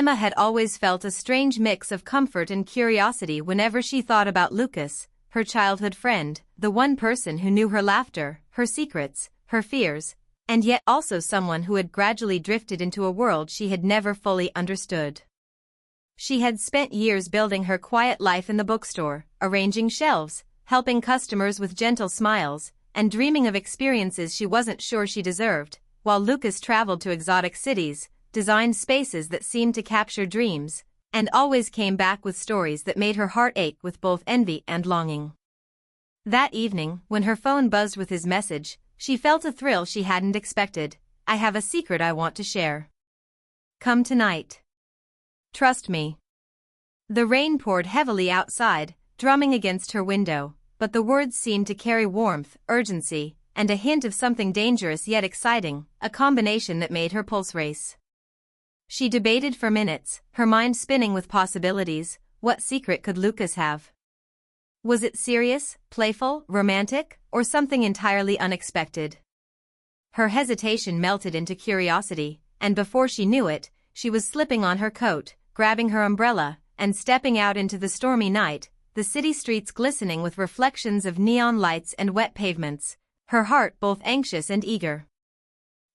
Emma had always felt a strange mix of comfort and curiosity whenever she thought about Lucas, her childhood friend, the one person who knew her laughter, her secrets, her fears, and yet also someone who had gradually drifted into a world she had never fully understood. She had spent years building her quiet life in the bookstore, arranging shelves, helping customers with gentle smiles, and dreaming of experiences she wasn't sure she deserved, while Lucas traveled to exotic cities, designed spaces that seemed to capture dreams, and always came back with stories that made her heart ache with both envy and longing. That evening, when her phone buzzed with his message, she felt a thrill she hadn't expected. "I have a secret I want to share. Come tonight. Trust me." The rain poured heavily outside, drumming against her window, but the words seemed to carry warmth, urgency, and a hint of something dangerous yet exciting, a combination that made her pulse race. She debated for minutes, her mind spinning with possibilities. What secret could Lucas have? Was it serious, playful, romantic, or something entirely unexpected? Her hesitation melted into curiosity, and before she knew it, she was slipping on her coat, grabbing her umbrella, and stepping out into the stormy night, the city streets glistening with reflections of neon lights and wet pavements, her heart both anxious and eager.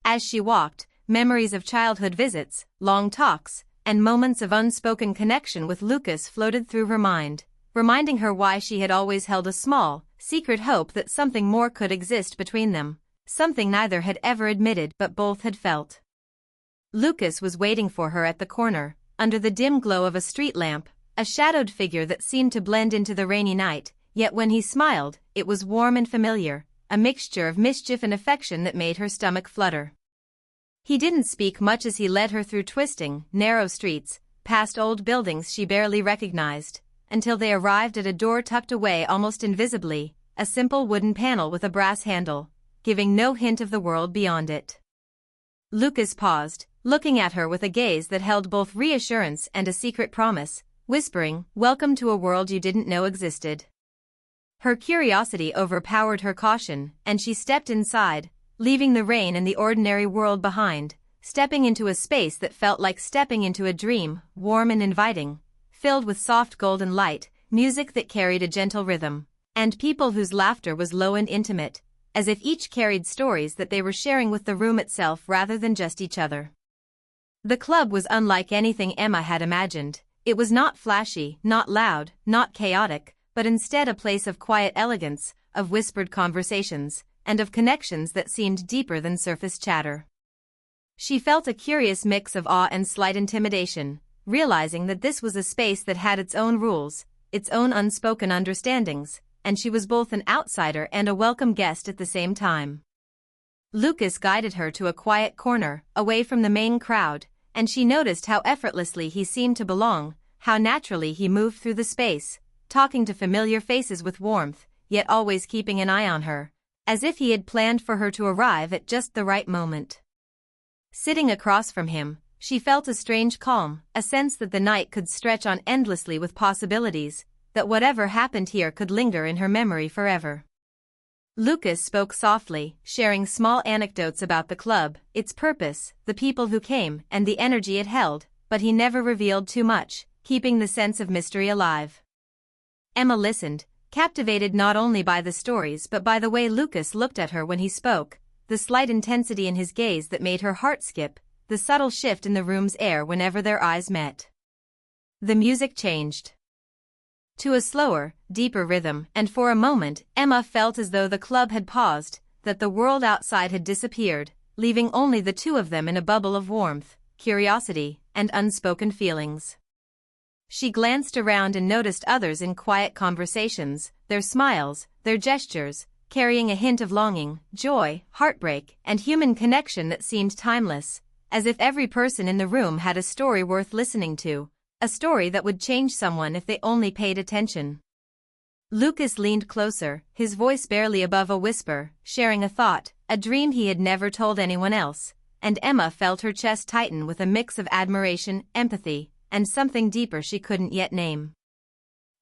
As she walked, memories of childhood visits, long talks, and moments of unspoken connection with Lucas floated through her mind, reminding her why she had always held a small, secret hope that something more could exist between them, something neither had ever admitted but both had felt. Lucas was waiting for her at the corner, under the dim glow of a street lamp, a shadowed figure that seemed to blend into the rainy night, yet when he smiled, it was warm and familiar, a mixture of mischief and affection that made her stomach flutter. He didn't speak much as he led her through twisting, narrow streets, past old buildings she barely recognized, until they arrived at a door tucked away almost invisibly, a simple wooden panel with a brass handle, giving no hint of the world beyond it. Lucas paused, looking at her with a gaze that held both reassurance and a secret promise, whispering, "Welcome to a world you didn't know existed." Her curiosity overpowered her caution, and she stepped inside, leaving the rain and the ordinary world behind, stepping into a space that felt like stepping into a dream, warm and inviting, filled with soft golden light, music that carried a gentle rhythm, and people whose laughter was low and intimate, as if each carried stories that they were sharing with the room itself rather than just each other. The club was unlike anything Emma had imagined. It was not flashy, not loud, not chaotic, but instead a place of quiet elegance, of whispered conversations, and of connections that seemed deeper than surface chatter. She felt a curious mix of awe and slight intimidation, realizing that this was a space that had its own rules, its own unspoken understandings, and she was both an outsider and a welcome guest at the same time. Lucas guided her to a quiet corner, away from the main crowd, and she noticed how effortlessly he seemed to belong, how naturally he moved through the space, talking to familiar faces with warmth, yet always keeping an eye on her, as if he had planned for her to arrive at just the right moment. Sitting across from him, she felt a strange calm, a sense that the night could stretch on endlessly with possibilities, that whatever happened here could linger in her memory forever. Lucas spoke softly, sharing small anecdotes about the club, its purpose, the people who came, and the energy it held, but he never revealed too much, keeping the sense of mystery alive. Emma listened, captivated not only by the stories but by the way Lucas looked at her when he spoke, the slight intensity in his gaze that made her heart skip, the subtle shift in the room's air whenever their eyes met. The music changed to a slower, deeper rhythm, and for a moment Emma felt as though the club had paused, that the world outside had disappeared, leaving only the two of them in a bubble of warmth, curiosity, and unspoken feelings. She glanced around and noticed others in quiet conversations, their smiles, their gestures, carrying a hint of longing, joy, heartbreak, and human connection that seemed timeless, as if every person in the room had a story worth listening to, a story that would change someone if they only paid attention. Lucas leaned closer, his voice barely above a whisper, sharing a thought, a dream he had never told anyone else, and Emma felt her chest tighten with a mix of admiration, empathy, and something deeper she couldn't yet name.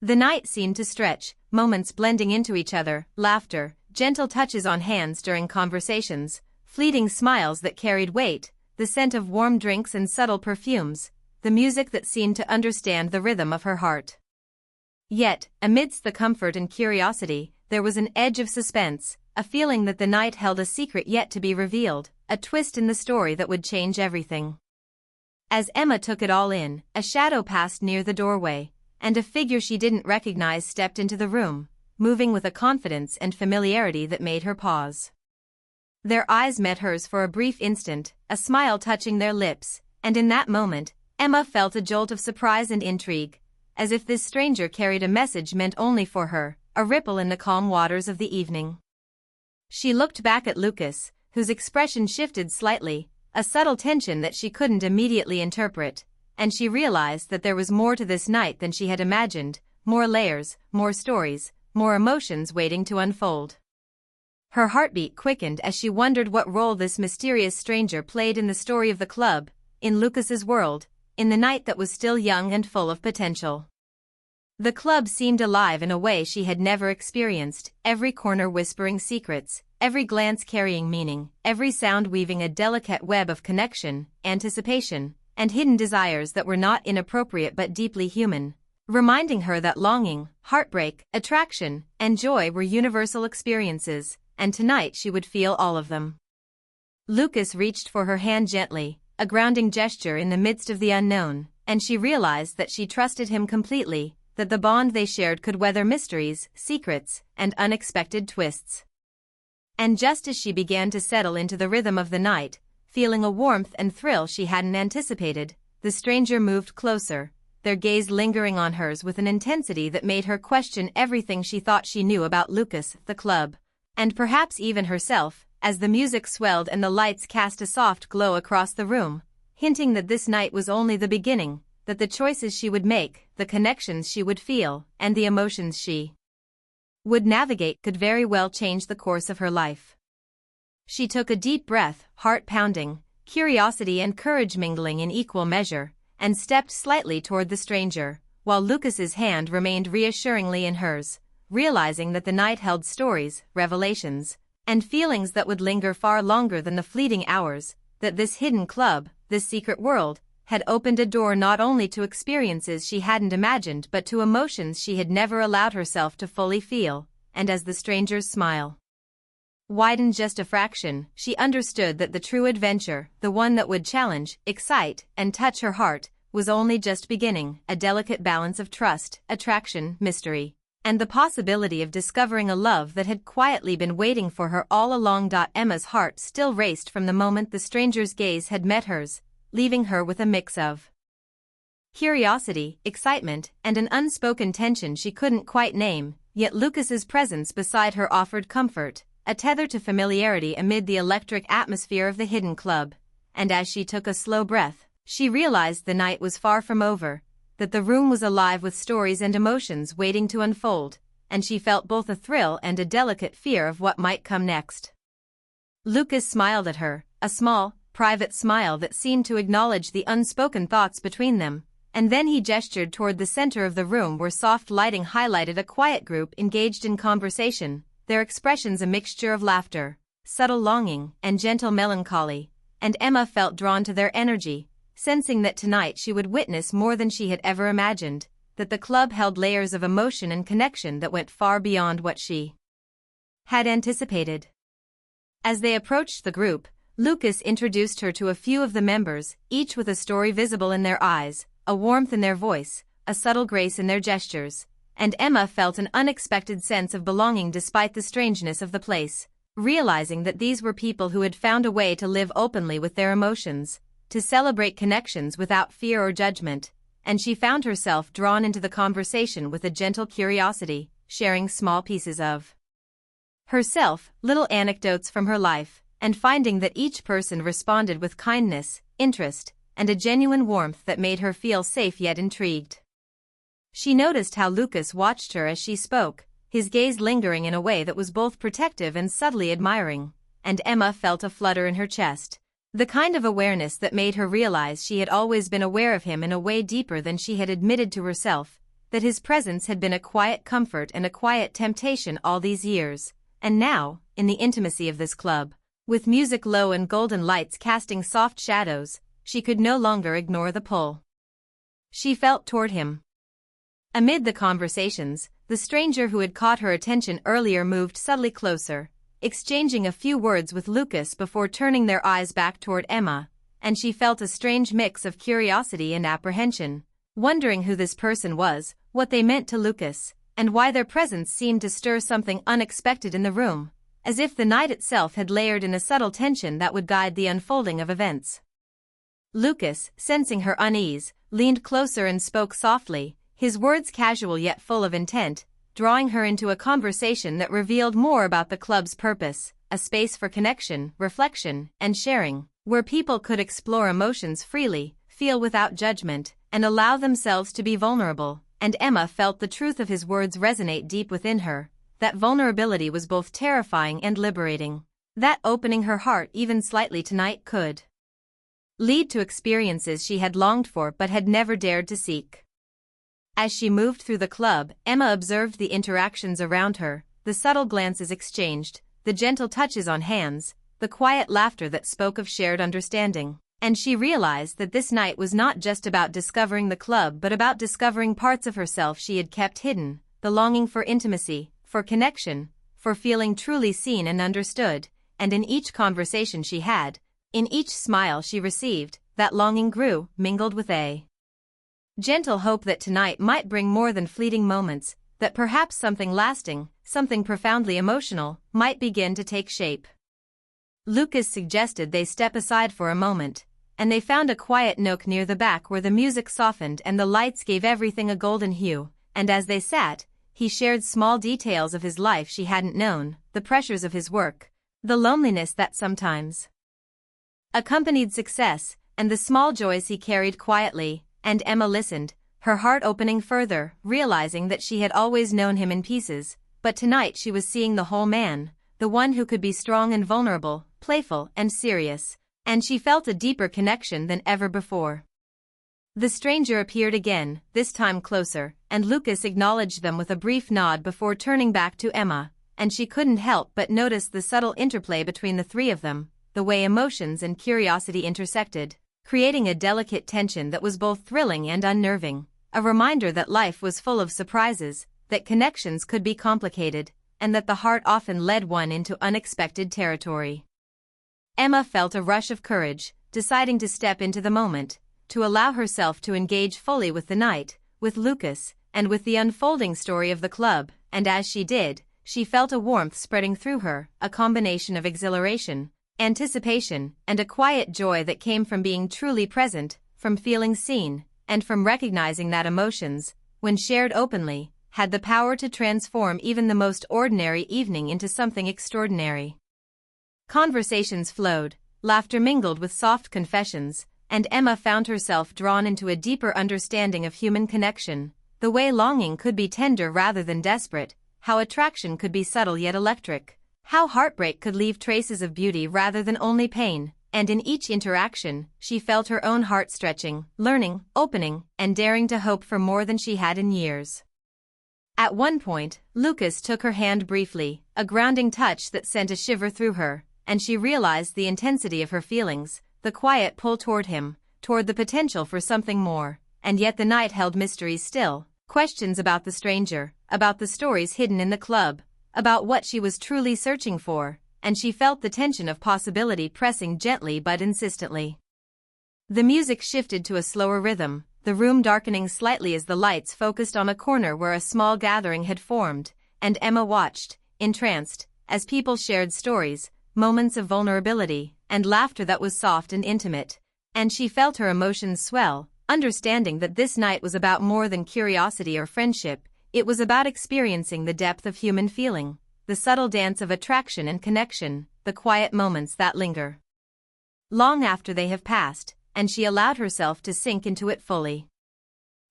The night seemed to stretch, moments blending into each other, laughter, gentle touches on hands during conversations, fleeting smiles that carried weight, the scent of warm drinks and subtle perfumes, the music that seemed to understand the rhythm of her heart. Yet, amidst the comfort and curiosity, there was an edge of suspense, a feeling that the night held a secret yet to be revealed, a twist in the story that would change everything. As Emma took it all in, a shadow passed near the doorway, and a figure she didn't recognize stepped into the room, moving with a confidence and familiarity that made her pause. Their eyes met hers for a brief instant, a smile touching their lips, and in that moment, Emma felt a jolt of surprise and intrigue, as if this stranger carried a message meant only for her, a ripple in the calm waters of the evening. She looked back at Lucas, whose expression shifted slightly, a subtle tension that she couldn't immediately interpret, and she realized that there was more to this night than she had imagined, more layers, more stories, more emotions waiting to unfold. Her heartbeat quickened as she wondered what role this mysterious stranger played in the story of the club, in Lucas's world, in the night that was still young and full of potential. The club seemed alive in a way she had never experienced, every corner whispering secrets, every glance carrying meaning, every sound weaving a delicate web of connection, anticipation, and hidden desires that were not inappropriate but deeply human, reminding her that longing, heartbreak, attraction, and joy were universal experiences, and tonight she would feel all of them. Lucas reached for her hand gently, a grounding gesture in the midst of the unknown, and she realized that she trusted him completely, that the bond they shared could weather mysteries, secrets, and unexpected twists. And just as she began to settle into the rhythm of the night, feeling a warmth and thrill she hadn't anticipated, the stranger moved closer, their gaze lingering on hers with an intensity that made her question everything she thought she knew about Lucas, the club, and perhaps even herself, as the music swelled and the lights cast a soft glow across the room, hinting that this night was only the beginning, that the choices she would make, the connections she would feel, and the emotions she would navigate could very well change the course of her life. She took a deep breath, heart pounding, curiosity and courage mingling in equal measure, and stepped slightly toward the stranger, while Lucas's hand remained reassuringly in hers, realizing that the night held stories, revelations, and feelings that would linger far longer than the fleeting hours, that this hidden club, this secret world, had opened a door not only to experiences she hadn't imagined but to emotions she had never allowed herself to fully feel, and as the stranger's smile widened just a fraction, she understood that the true adventure, the one that would challenge, excite, and touch her heart, was only just beginning, a delicate balance of trust, attraction, mystery, and the possibility of discovering a love that had quietly been waiting for her all along. Emma's heart still raced from the moment the stranger's gaze had met hers, leaving her with a mix of curiosity, excitement, and an unspoken tension she couldn't quite name, yet Lucas's presence beside her offered comfort, a tether to familiarity amid the electric atmosphere of the hidden club, and as she took a slow breath, she realized the night was far from over, that the room was alive with stories and emotions waiting to unfold, and she felt both a thrill and a delicate fear of what might come next. Lucas smiled at her, a small, private smile that seemed to acknowledge the unspoken thoughts between them, and then he gestured toward the center of the room where soft lighting highlighted a quiet group engaged in conversation, their expressions a mixture of laughter, subtle longing, and gentle melancholy, and Emma felt drawn to their energy, sensing that tonight she would witness more than she had ever imagined, that the club held layers of emotion and connection that went far beyond what she had anticipated. As they approached the group, Lucas introduced her to a few of the members, each with a story visible in their eyes, a warmth in their voice, a subtle grace in their gestures, and Emma felt an unexpected sense of belonging despite the strangeness of the place, realizing that these were people who had found a way to live openly with their emotions, to celebrate connections without fear or judgment, and she found herself drawn into the conversation with a gentle curiosity, sharing small pieces of herself, little anecdotes from her life, and finding that each person responded with kindness, interest, and a genuine warmth that made her feel safe yet intrigued. She noticed how Lucas watched her as she spoke, his gaze lingering in a way that was both protective and subtly admiring, and Emma felt a flutter in her chest, the kind of awareness that made her realize she had always been aware of him in a way deeper than she had admitted to herself, that his presence had been a quiet comfort and a quiet temptation all these years, and now, in the intimacy of this club, with music low and golden lights casting soft shadows, she could no longer ignore the pull. she felt toward him. Amid the conversations, the stranger who had caught her attention earlier moved subtly closer, exchanging a few words with Lucas before turning their eyes back toward Emma, and she felt a strange mix of curiosity and apprehension, wondering who this person was, what they meant to Lucas, and why their presence seemed to stir something unexpected in the room, as if the night itself had layered in a subtle tension that would guide the unfolding of events. Lucas, sensing her unease, leaned closer and spoke softly, his words casual yet full of intent, drawing her into a conversation that revealed more about the club's purpose, a space for connection, reflection, and sharing, where people could explore emotions freely, feel without judgment, and allow themselves to be vulnerable. And Emma felt the truth of his words resonate deep within her, that vulnerability was both terrifying and liberating, that opening her heart even slightly tonight could lead to experiences she had longed for but had never dared to seek. As she moved through the club, Emma observed the interactions around her, the subtle glances exchanged, the gentle touches on hands, the quiet laughter that spoke of shared understanding, and she realized that this night was not just about discovering the club but about discovering parts of herself she had kept hidden, the longing for intimacy, for connection, for feeling truly seen and understood, and in each conversation she had, in each smile she received, that longing grew, mingled with a gentle hope that tonight might bring more than fleeting moments, that perhaps something lasting, something profoundly emotional, might begin to take shape. Lucas suggested they step aside for a moment, and they found a quiet nook near the back where the music softened and the lights gave everything a golden hue, and as they sat, he shared small details of his life she hadn't known, the pressures of his work, the loneliness that sometimes accompanied success, and the small joys he carried quietly, and Emma listened, her heart opening further, realizing that she had always known him in pieces, but tonight she was seeing the whole man, the one who could be strong and vulnerable, playful and serious, and she felt a deeper connection than ever before. The stranger appeared again, this time closer, and Lucas acknowledged them with a brief nod before turning back to Emma, and she couldn't help but notice the subtle interplay between the three of them, the way emotions and curiosity intersected, creating a delicate tension that was both thrilling and unnerving, a reminder that life was full of surprises, that connections could be complicated, and that the heart often led one into unexpected territory. Emma felt a rush of courage, deciding to step into the moment, to allow herself to engage fully with the night, with Lucas, and with the unfolding story of the club, and as she did, she felt a warmth spreading through her, a combination of exhilaration, anticipation, and a quiet joy that came from being truly present, from feeling seen, and from recognizing that emotions, when shared openly, had the power to transform even the most ordinary evening into something extraordinary. Conversations flowed, laughter mingled with soft confessions, and Emma found herself drawn into a deeper understanding of human connection, the way longing could be tender rather than desperate, how attraction could be subtle yet electric, how heartbreak could leave traces of beauty rather than only pain, and in each interaction, she felt her own heart stretching, learning, opening, and daring to hope for more than she had in years. At one point, Lucas took her hand briefly, a grounding touch that sent a shiver through her, and she realized the intensity of her feelings, the quiet pull toward him, toward the potential for something more, and yet the night held mysteries still, questions about the stranger, about the stories hidden in the club, about what she was truly searching for, and she felt the tension of possibility pressing gently but insistently. The music shifted to a slower rhythm, the room darkening slightly as the lights focused on a corner where a small gathering had formed, and Emma watched, entranced, as people shared stories, moments of vulnerability, and laughter that was soft and intimate, and she felt her emotions swell, understanding that this night was about more than curiosity or friendship. It was about experiencing the depth of human feeling, the subtle dance of attraction and connection, the quiet moments that linger long after they have passed, and she allowed herself to sink into it fully.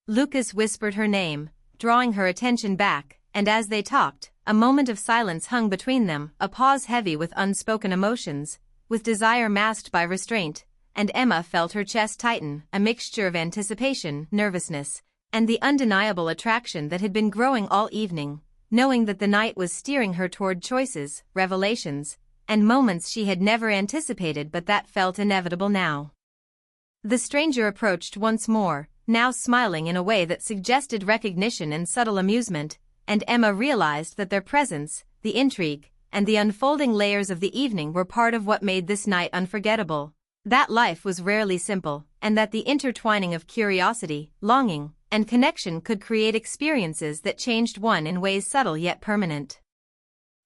Lucas whispered her name, drawing her attention back, and as they talked, a moment of silence hung between them, a pause heavy with unspoken emotions, with desire masked by restraint, and Emma felt her chest tighten, a mixture of anticipation, nervousness, and the undeniable attraction that had been growing all evening, knowing that the night was steering her toward choices, revelations, and moments she had never anticipated but that felt inevitable now. The stranger approached once more, now smiling in a way that suggested recognition and subtle amusement, and Emma realized that their presence, the intrigue, and the unfolding layers of the evening were part of what made this night unforgettable. That life was rarely simple, and that the intertwining of curiosity, longing, and connection could create experiences that changed one in ways subtle yet permanent.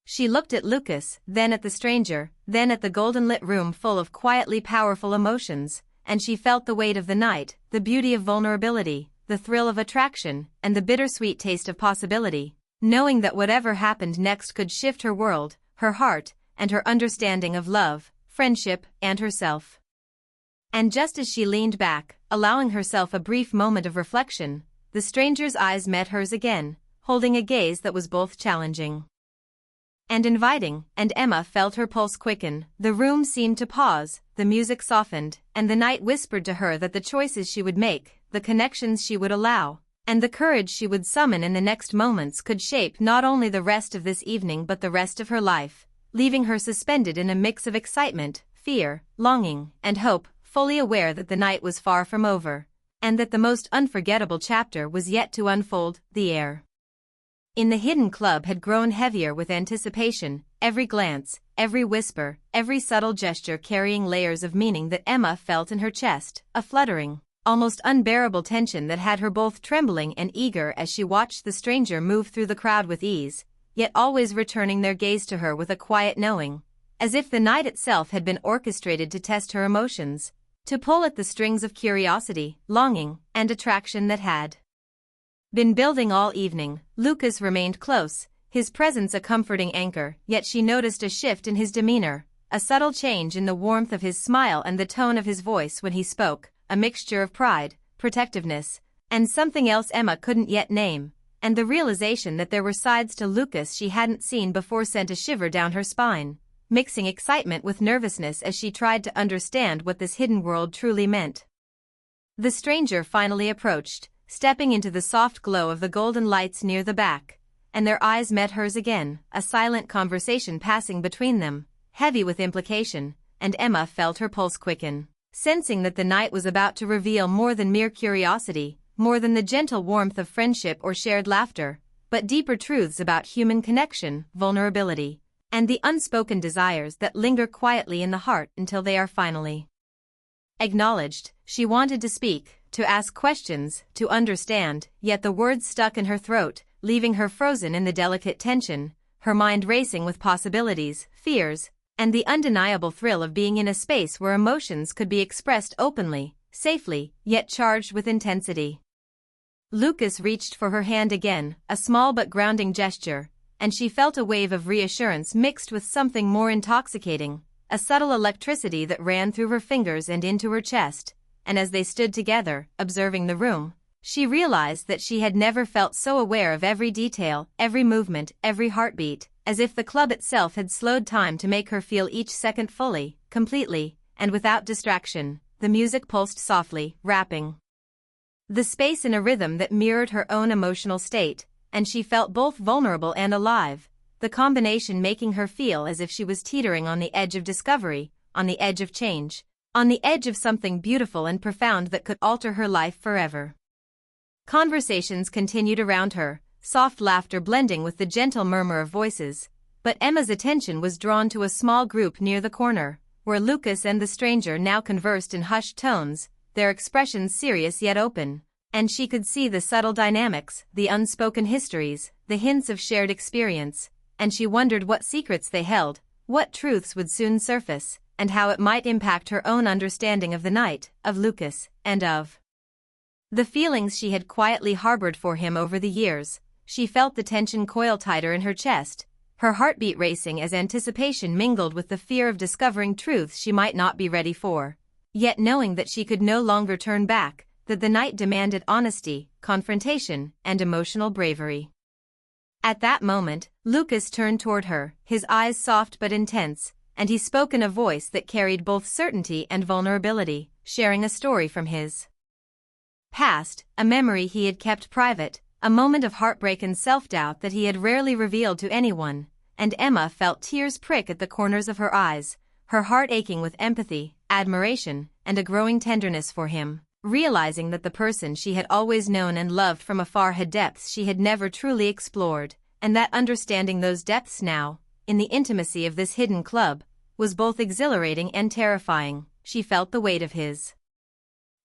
She looked at Lucas, then at the stranger, then at the golden-lit room full of quietly powerful emotions, and she felt the weight of the night, the beauty of vulnerability, the thrill of attraction, and the bittersweet taste of possibility, knowing that whatever happened next could shift her world, her heart, and her understanding of love, friendship, and herself. And just as she leaned back, allowing herself a brief moment of reflection, the stranger's eyes met hers again, holding a gaze that was both challenging and inviting, and Emma felt her pulse quicken. The room seemed to pause, the music softened, and the night whispered to her that the choices she would make, the connections she would allow, and the courage she would summon in the next moments could shape not only the rest of this evening but the rest of her life, leaving her suspended in a mix of excitement, fear, longing, and hope, fully aware that the night was far from over, and that the most unforgettable chapter was yet to unfold. The air in the hidden club had grown heavier with anticipation, every glance, every whisper, every subtle gesture carrying layers of meaning that Emma felt in her chest, a fluttering, almost unbearable tension that had her both trembling and eager as she watched the stranger move through the crowd with ease, yet always returning their gaze to her with a quiet knowing, as if the night itself had been orchestrated to test her emotions, to pull at the strings of curiosity, longing, and attraction that had been building all evening. Lucas remained close, his presence a comforting anchor, yet she noticed a shift in his demeanor, a subtle change in the warmth of his smile and the tone of his voice when he spoke, a mixture of pride, protectiveness, and something else Emma couldn't yet name, and the realization that there were sides to Lucas she hadn't seen before sent a shiver down her spine, mixing excitement with nervousness as she tried to understand what this hidden world truly meant. The stranger finally approached, stepping into the soft glow of the golden lights near the back, and their eyes met hers again, a silent conversation passing between them, heavy with implication, and Emma felt her pulse quicken, sensing that the night was about to reveal more than mere curiosity, more than the gentle warmth of friendship or shared laughter, but deeper truths about human connection, vulnerability, and the unspoken desires that linger quietly in the heart until they are finally acknowledged. She wanted to speak, to ask questions, to understand, yet the words stuck in her throat, leaving her frozen in the delicate tension, her mind racing with possibilities, fears, and the undeniable thrill of being in a space where emotions could be expressed openly, safely, yet charged with intensity. Lucas reached for her hand again, a small but grounding gesture, and she felt a wave of reassurance mixed with something more intoxicating, a subtle electricity that ran through her fingers and into her chest, and as they stood together, observing the room, she realized that she had never felt so aware of every detail, every movement, every heartbeat, as if the club itself had slowed time to make her feel each second fully, completely, and without distraction. The music pulsed softly, wrapping the space in a rhythm that mirrored her own emotional state, and she felt both vulnerable and alive, the combination making her feel as if she was teetering on the edge of discovery, on the edge of change, on the edge of something beautiful and profound that could alter her life forever. Conversations continued around her, soft laughter blending with the gentle murmur of voices, but Emma's attention was drawn to a small group near the corner, where Lucas and the stranger now conversed in hushed tones, their expressions serious yet open, and she could see the subtle dynamics, the unspoken histories, the hints of shared experience, and she wondered what secrets they held, what truths would soon surface, and how it might impact her own understanding of the night, of Lucas, and of the feelings she had quietly harbored for him over the years. She felt the tension coil tighter in her chest, her heartbeat racing as anticipation mingled with the fear of discovering truths she might not be ready for, yet knowing that she could no longer turn back, that the night demanded honesty, confrontation, and emotional bravery. At that moment, Lucas turned toward her, his eyes soft but intense, and he spoke in a voice that carried both certainty and vulnerability, sharing a story from his past, a memory he had kept private, a moment of heartbreak and self-doubt that he had rarely revealed to anyone, and Emma felt tears prick at the corners of her eyes, her heart aching with empathy, admiration, and a growing tenderness for him. realizing that the person she had always known and loved from afar had depths she had never truly explored, and that understanding those depths now, in the intimacy of this hidden club, was both exhilarating and terrifying. She felt the weight of his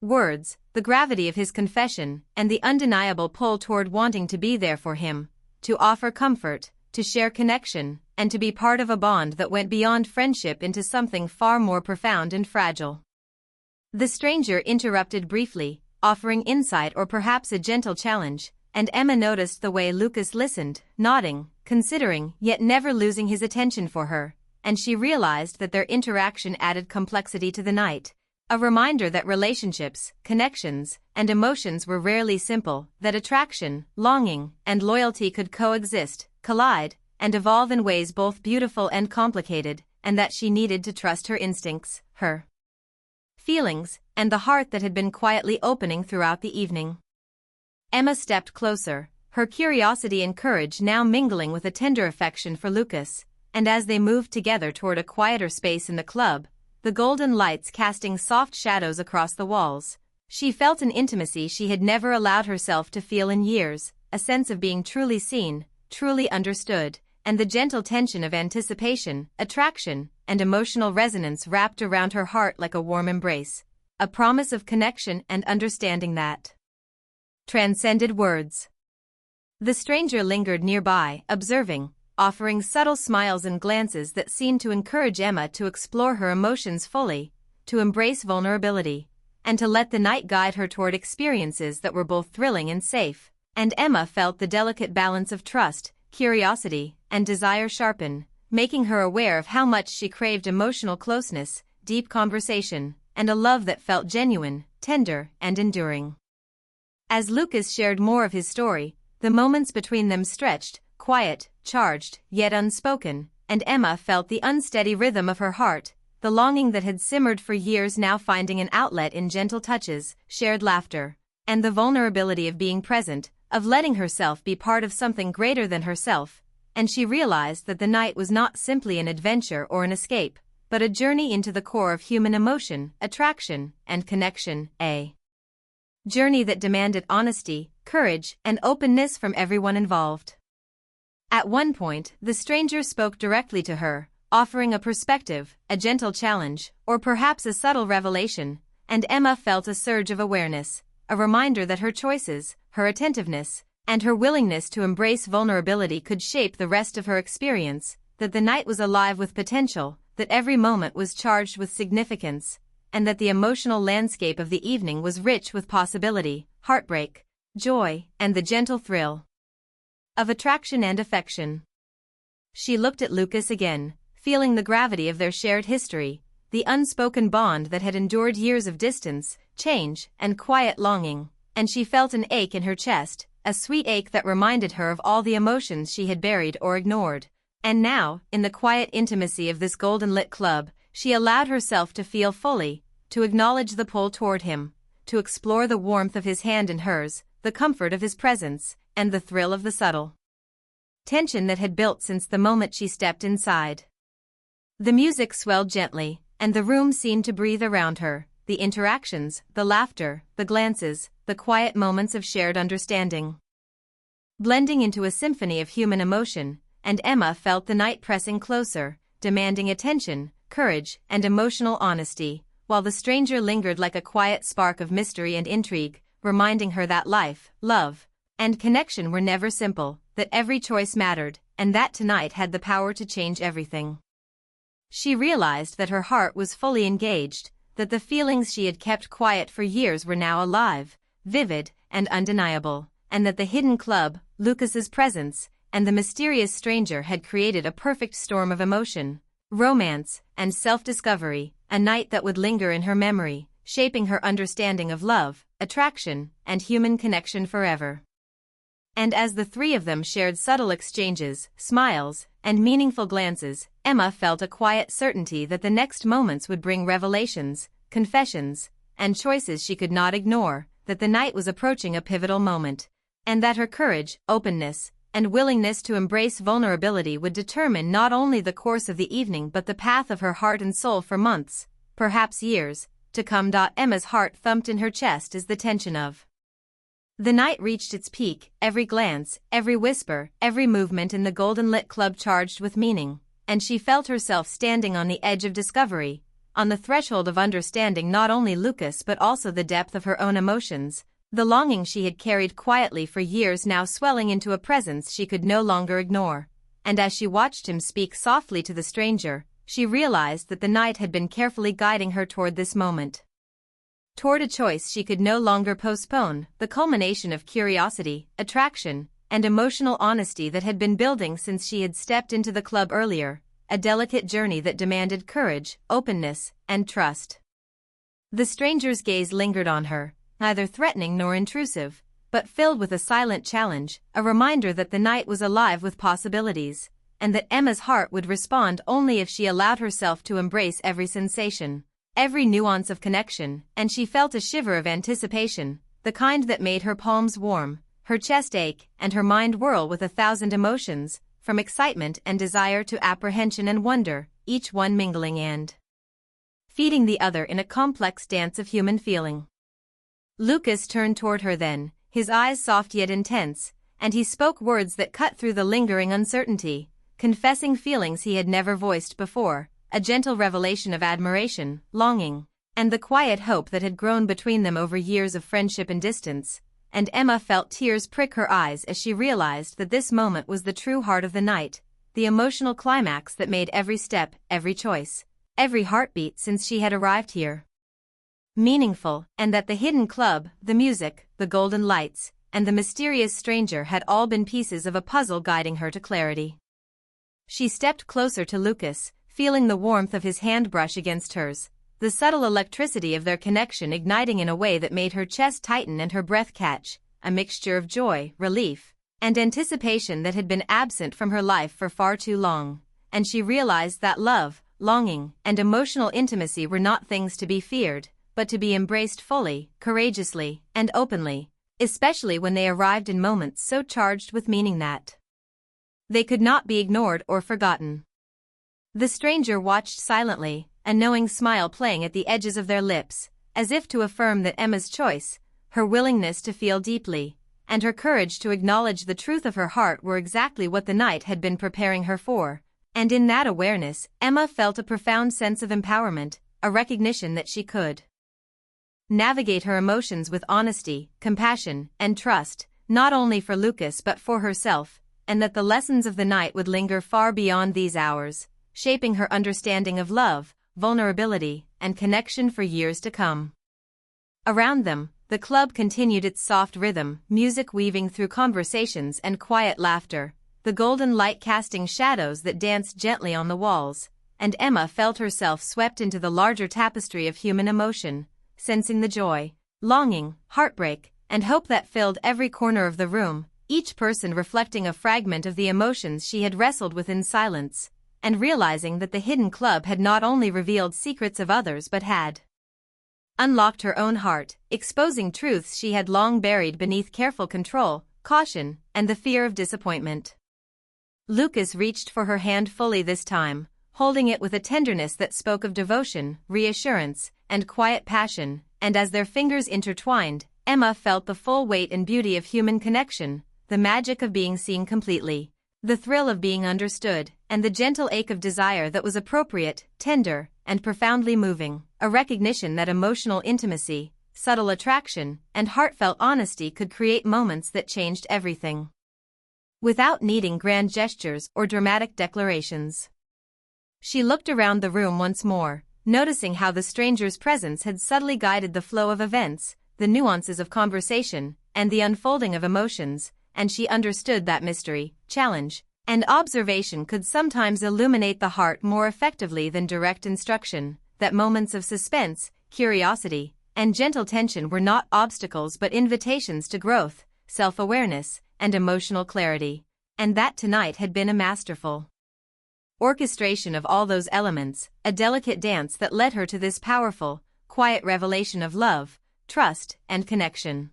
words, the gravity of his confession, and the undeniable pull toward wanting to be there for him, to offer comfort, to share connection, and to be part of a bond that went beyond friendship into something far more profound and fragile. The stranger interrupted briefly, offering insight or perhaps a gentle challenge, and Emma noticed the way Lucas listened, nodding, considering, yet never losing his attention for her, and she realized that their interaction added complexity to the night, a reminder that relationships, connections, and emotions were rarely simple, that attraction, longing, and loyalty could coexist, collide, and evolve in ways both beautiful and complicated, and that she needed to trust her instincts, her feelings, and the heart that had been quietly opening throughout the evening. Emma stepped closer, her curiosity and courage now mingling with a tender affection for Lucas, and as they moved together toward a quieter space in the club, the golden lights casting soft shadows across the walls, she felt an intimacy she had never allowed herself to feel in years, a sense of being truly seen, truly understood, and the gentle tension of anticipation, attraction, and emotional resonance wrapped around her heart like a warm embrace, a promise of connection and understanding that transcended words. The stranger lingered nearby, observing, offering subtle smiles and glances that seemed to encourage Emma to explore her emotions fully, to embrace vulnerability, and to let the night guide her toward experiences that were both thrilling and safe, and Emma felt the delicate balance of trust, curiosity, and desire sharpen, making her aware of how much she craved emotional closeness, deep conversation, and a love that felt genuine, tender, and enduring. As Lucas shared more of his story, the moments between them stretched, quiet, charged, yet unspoken, and Emma felt the unsteady rhythm of her heart, the longing that had simmered for years now finding an outlet in gentle touches, shared laughter, and the vulnerability of being present, of letting herself be part of something greater than herself, and she realized that the night was not simply an adventure or an escape, but a journey into the core of human emotion, attraction, and connection, a journey that demanded honesty, courage, and openness from everyone involved. At one point, the stranger spoke directly to her, offering a perspective, a gentle challenge, or perhaps a subtle revelation, and Emma felt a surge of awareness, a reminder that her choices, her attentiveness, and her willingness to embrace vulnerability could shape the rest of her experience, that the night was alive with potential, that every moment was charged with significance, and that the emotional landscape of the evening was rich with possibility, heartbreak, joy, and the gentle thrill of attraction and affection. She looked at Lucas again, feeling the gravity of their shared history, the unspoken bond that had endured years of distance, change, and quiet longing, and she felt an ache in her chest, a sweet ache that reminded her of all the emotions she had buried or ignored. And now, in the quiet intimacy of this golden-lit club, she allowed herself to feel fully, to acknowledge the pull toward him, to explore the warmth of his hand in hers, the comfort of his presence, and the thrill of the subtle tension that had built since the moment she stepped inside. The music swelled gently, and the room seemed to breathe around her, the interactions, the laughter, the glances, the quiet moments of shared understanding, blending into a symphony of human emotion, and Emma felt the night pressing closer, demanding attention, courage, and emotional honesty, while the stranger lingered like a quiet spark of mystery and intrigue, reminding her that life, love, and connection were never simple, that every choice mattered, and that tonight had the power to change everything. She realized that her heart was fully engaged, that the feelings she had kept quiet for years were now alive, vivid, and undeniable, and that the hidden club, Lucas's presence, and the mysterious stranger had created a perfect storm of emotion, romance, and self-discovery, a night that would linger in her memory, shaping her understanding of love, attraction, and human connection forever. And as the three of them shared subtle exchanges, smiles, and meaningful glances, Emma felt a quiet certainty that the next moments would bring revelations, confessions, and choices she could not ignore, that the night was approaching a pivotal moment, and that her courage, openness, and willingness to embrace vulnerability would determine not only the course of the evening but the path of her heart and soul for months, perhaps years, to come. Emma's heart thumped in her chest as the tension of the night reached its peak, every glance, every whisper, every movement in the golden-lit club charged with meaning, and she felt herself standing on the edge of discovery, on the threshold of understanding not only Lucas but also the depth of her own emotions, the longing she had carried quietly for years now swelling into a presence she could no longer ignore. And as she watched him speak softly to the stranger, she realized that the night had been carefully guiding her toward this moment. Toward a choice she could no longer postpone, the culmination of curiosity, attraction, and emotional honesty that had been building since she had stepped into the club earlier, a delicate journey that demanded courage, openness, and trust. The stranger's gaze lingered on her, neither threatening nor intrusive, but filled with a silent challenge, a reminder that the night was alive with possibilities, and that Emma's heart would respond only if she allowed herself to embrace every sensation, every nuance of connection, and she felt a shiver of anticipation, the kind that made her palms warm, her chest ache, and her mind whirl with 1,000 emotions, from excitement and desire to apprehension and wonder, each one mingling and feeding the other in a complex dance of human feeling. Lucas turned toward her then, his eyes soft yet intense, and he spoke words that cut through the lingering uncertainty, confessing feelings he had never voiced before, a gentle revelation of admiration, longing, and the quiet hope that had grown between them over years of friendship and distance, and Emma felt tears prick her eyes as she realized that this moment was the true heart of the night, the emotional climax that made every step, every choice, every heartbeat since she had arrived here meaningful, and that the hidden club, the music, the golden lights, and the mysterious stranger had all been pieces of a puzzle guiding her to clarity. She stepped closer to Lucas, feeling the warmth of his hand brush against hers, the subtle electricity of their connection igniting in a way that made her chest tighten and her breath catch, a mixture of joy, relief, and anticipation that had been absent from her life for far too long, and she realized that love, longing, and emotional intimacy were not things to be feared, but to be embraced fully, courageously, and openly, especially when they arrived in moments so charged with meaning that they could not be ignored or forgotten. The stranger watched silently, a knowing smile playing at the edges of their lips, as if to affirm that Emma's choice, her willingness to feel deeply, and her courage to acknowledge the truth of her heart were exactly what the night had been preparing her for, and in that awareness, Emma felt a profound sense of empowerment, a recognition that she could navigate her emotions with honesty, compassion, and trust, not only for Lucas but for herself, and that the lessons of the night would linger far beyond these hours, shaping her understanding of love, vulnerability, and connection for years to come. Around them, the club continued its soft rhythm, music weaving through conversations and quiet laughter, the golden light casting shadows that danced gently on the walls, and Emma felt herself swept into the larger tapestry of human emotion, sensing the joy, longing, heartbreak, and hope that filled every corner of the room, each person reflecting a fragment of the emotions she had wrestled with in silence, and realizing that the hidden club had not only revealed secrets of others but had unlocked her own heart, exposing truths she had long buried beneath careful control, caution, and the fear of disappointment. Lucas reached for her hand fully this time, holding it with a tenderness that spoke of devotion, reassurance, and quiet passion, and as their fingers intertwined, Emma felt the full weight and beauty of human connection, the magic of being seen completely, the thrill of being understood, and the gentle ache of desire that was appropriate, tender, and profoundly moving, a recognition that emotional intimacy, subtle attraction, and heartfelt honesty could create moments that changed everything, without needing grand gestures or dramatic declarations. She looked around the room once more, noticing how the stranger's presence had subtly guided the flow of events, the nuances of conversation, and the unfolding of emotions, and she understood that mystery, challenge, and observation could sometimes illuminate the heart more effectively than direct instruction, that moments of suspense, curiosity, and gentle tension were not obstacles but invitations to growth, self-awareness, and emotional clarity, and that tonight had been a masterful orchestration of all those elements, a delicate dance that led her to this powerful, quiet revelation of love, trust, and connection.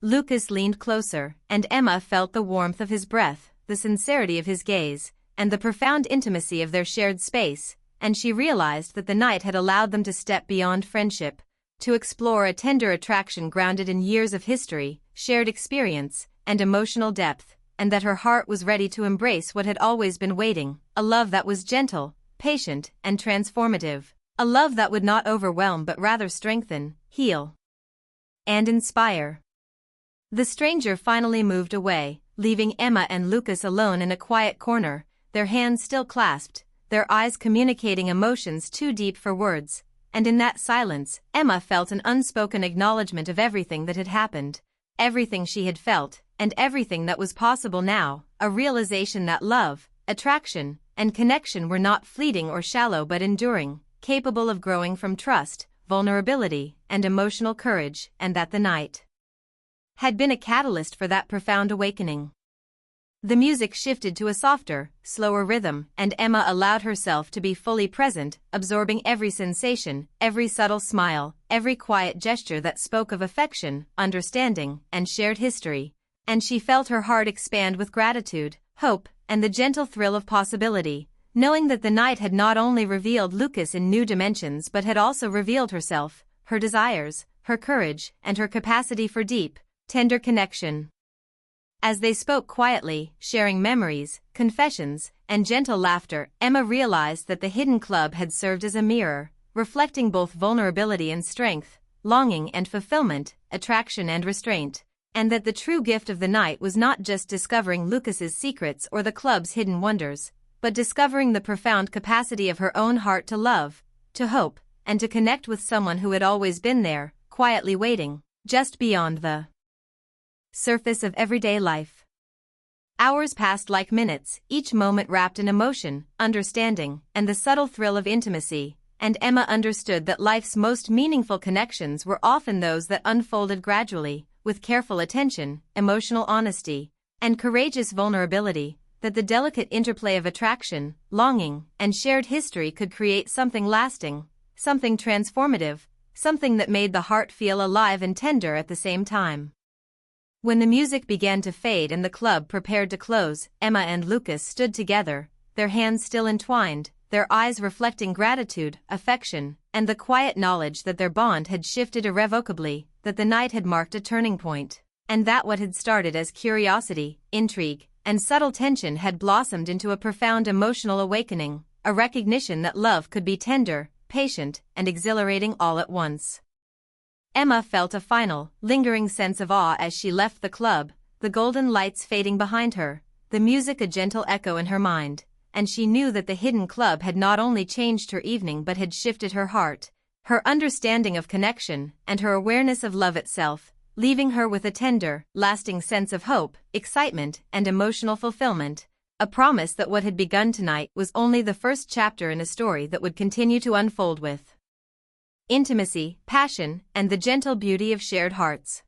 Lucas leaned closer, and Emma felt the warmth of his breath, the sincerity of his gaze, and the profound intimacy of their shared space, and she realized that the night had allowed them to step beyond friendship, to explore a tender attraction grounded in years of history, shared experience, and emotional depth, and that her heart was ready to embrace what had always been waiting, a love that was gentle, patient, and transformative, a love that would not overwhelm but rather strengthen, heal, and inspire. The stranger finally moved away, leaving Emma and Lucas alone in a quiet corner, their hands still clasped, their eyes communicating emotions too deep for words, and in that silence, Emma felt an unspoken acknowledgement of everything that had happened, everything she had felt, and everything that was possible now, a realization that love, attraction, and connection were not fleeting or shallow but enduring, capable of growing from trust, vulnerability, and emotional courage, and that the night had been a catalyst for that profound awakening. The music shifted to a softer, slower rhythm, and Emma allowed herself to be fully present, absorbing every sensation, every subtle smile, every quiet gesture that spoke of affection, understanding, and shared history. And she felt her heart expand with gratitude, hope, and the gentle thrill of possibility, knowing that the night had not only revealed Lucas in new dimensions but had also revealed herself, her desires, her courage, and her capacity for deep, tender connection. As they spoke quietly, sharing memories, confessions, and gentle laughter, Emma realized that the hidden club had served as a mirror, reflecting both vulnerability and strength, longing and fulfillment, attraction and restraint, and that the true gift of the night was not just discovering Lucas's secrets or the club's hidden wonders, but discovering the profound capacity of her own heart to love, to hope, and to connect with someone who had always been there, quietly waiting, just beyond the surface of everyday life. Hours passed like minutes, each moment wrapped in emotion, understanding, and the subtle thrill of intimacy, and Emma understood that life's most meaningful connections were often those that unfolded gradually, with careful attention, emotional honesty, and courageous vulnerability, that the delicate interplay of attraction, longing, and shared history could create something lasting, something transformative, something that made the heart feel alive and tender at the same time. When the music began to fade and the club prepared to close, Emma and Lucas stood together, their hands still entwined, their eyes reflecting gratitude, affection, and the quiet knowledge that their bond had shifted irrevocably, that the night had marked a turning point, and that what had started as curiosity, intrigue, and subtle tension had blossomed into a profound emotional awakening, a recognition that love could be tender, patient, and exhilarating all at once. Emma felt a final, lingering sense of awe as she left the club, the golden lights fading behind her, the music a gentle echo in her mind, and she knew that the hidden club had not only changed her evening but had shifted her heart, her understanding of connection, and her awareness of love itself, leaving her with a tender, lasting sense of hope, excitement, and emotional fulfillment, a promise that what had begun tonight was only the first chapter in a story that would continue to unfold with intimacy, passion, and the gentle beauty of shared hearts.